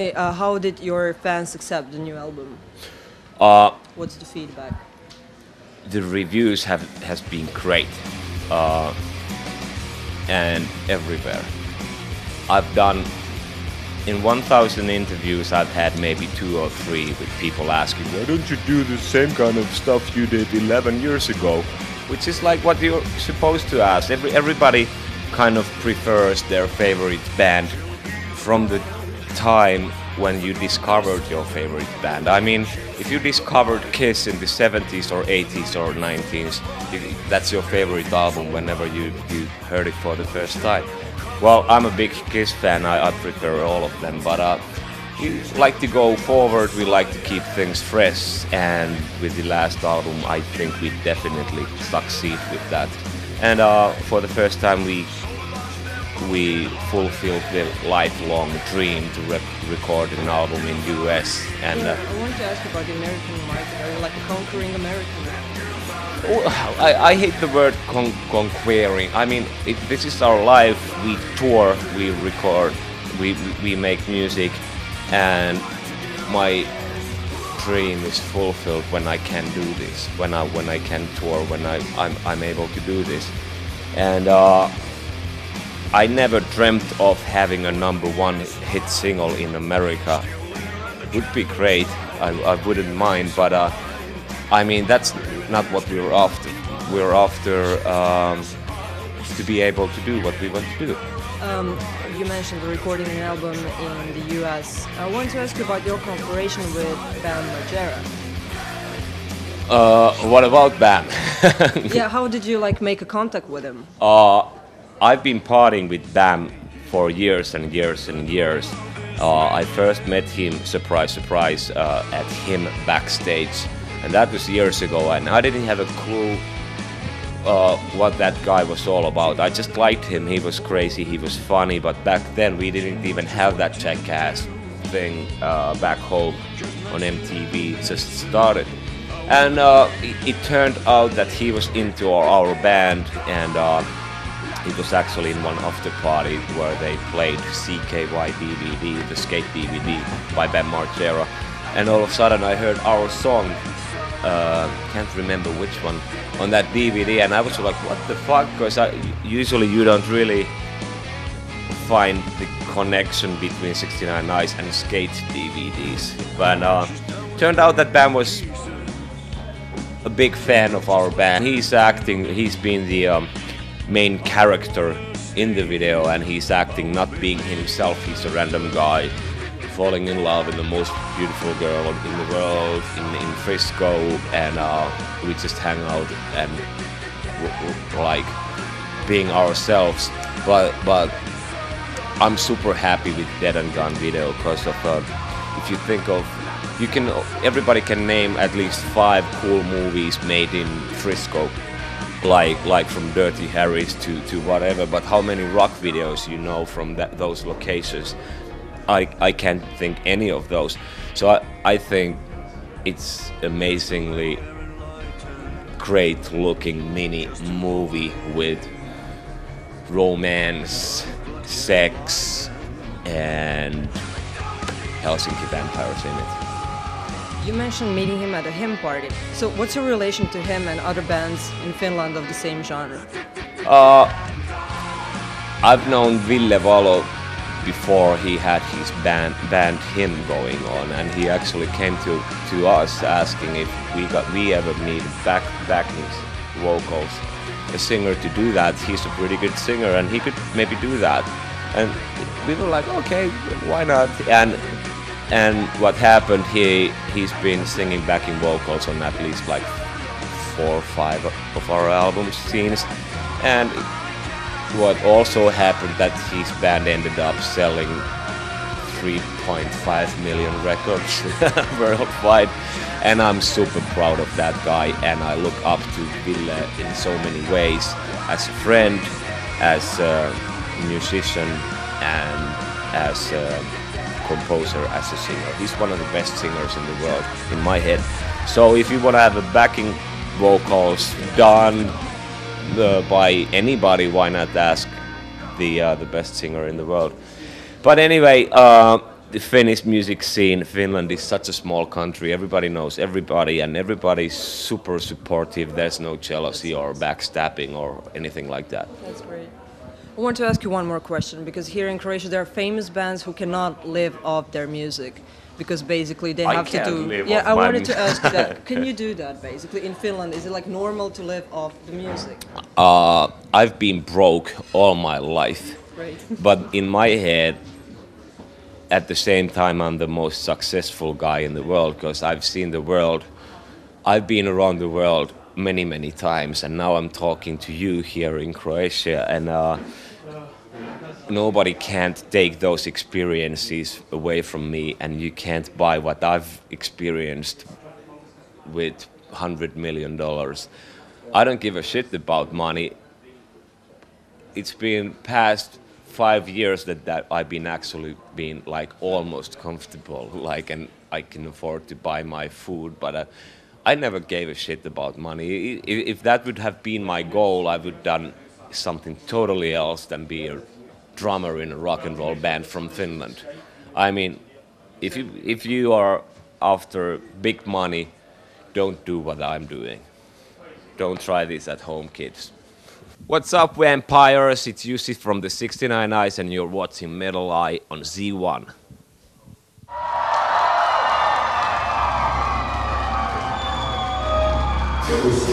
me, how did your fans accept the new album? What's the feedback? The reviews has been great, and everywhere. I've done in 1,000 interviews. I've had maybe 2 or 3 with people asking, "Why don't you do the same kind of stuff you did 11 years ago?" Which is like what you're supposed to ask. Everybody kind of prefers their favorite band from the time when you discovered your favorite band. I mean, if you discovered Kiss in the 70s or 80s or 90s, that's your favorite album whenever you heard it for the first time. Well, I'm a big Kiss fan. I prefer all of them, but we like to go forward. We like to keep things fresh, and with the last album, I think we definitely succeed with that. And for the first time, we fulfilled the lifelong dream to record an album in US. And I want to ask about the American market. Are you like a conquering American? I hate the word conquering. I mean, this is our life. We tour, we record, we make music, and my dream is fulfilled when I can do this. When I can tour, when I'm able to do this, and I never dreamt of having a #1 hit single in America. Would be great. I wouldn't mind, but I mean, that's not what we're after. We're after to be able to do what we want to do. You mentioned recording an album in the US. I want to ask you about your cooperation with Bam Margera. What about Bam? Yeah, how did you like make a contact with him? I've been partying with Bam for years and years and years. I first met him, surprise, surprise, at him backstage, and that was years ago, and I didn't have a clue what that guy was all about. I just liked him. He was crazy, he was funny, but back then we didn't even have that Jackass thing back home on MTV. It just started. And it turned out that he was into our band, and it was actually in one after party where they played CKY DVD, the skate DVD by Bam Margera, and all of a sudden I heard our song, can't remember which one, on that DVD, and I was like, what the fuck, because usually you don't really find the connection between 69 Nights and skate DVDs, but turned out that Bam was a big fan of our band. He's been the main character in the video, and he's acting not being himself. He's a random guy falling in love with the most beautiful girl in the world in Frisco, and we just hang out and like being ourselves. But I'm super happy with Dead and Gone video because of if you think of, everybody can name at least 5 cool movies made in Frisco, like from Dirty Harry's to whatever, but how many rock videos you know from those locations? I can't think any of those. So I think it's amazingly great looking mini movie with romance, sex, and Helsinki vampires in it. You mentioned meeting him at a hymn party. So what's your relation to him and other bands in Finland of the same genre? I've known Ville Valo before he had his band Hymn going on, and he actually came to us asking if we ever need backing vocals, a singer to do that. He's a pretty good singer and he could maybe do that. And we were like, okay, why not? And what happened, he's been singing backing vocals on at least like 4 or 5 of our album scenes. And what also happened, that his band ended up selling 3.5 million records worldwide, and I'm super proud of that guy, and I look up to Ville in so many ways, as a friend, as a musician, and as a composer, as a singer. He's one of the best singers in the world, in my head. So if you want to have a backing vocals done by anybody, why not ask the best singer in the world? But anyway, the Finnish music scene. Finland is such a small country. Everybody knows everybody, and everybody's super supportive. There's no jealousy or backstabbing or anything like that. That's great. I want to ask you one more question, because here in Croatia there are famous bands who cannot live off their music, because basically they have to do. Yeah, I wanted to ask you that. Can you do that basically in Finland? Is it like normal to live off the music? I've been broke all my life, Great. but in my head, at the same time, I'm the most successful guy in the world because I've seen the world. I've been around the world many, many times, and now I'm talking to you here in Croatia, and nobody can't take those experiences away from me, and you can't buy what I've experienced with $100 million. I don't give a shit about money. It's been past 5 years that I've been actually been like almost comfortable, like, and I can afford to buy my food, but I never gave a shit about money. If that would have been my goal, I would have done something totally else than be a drummer in a rock and roll band from Finland. I mean, if you are after big money, don't do what I'm doing. Don't try this at home, kids. What's up, vampires? It's Jussi from the 69 Eyes, and you're watching Metal Eye on Z1. Você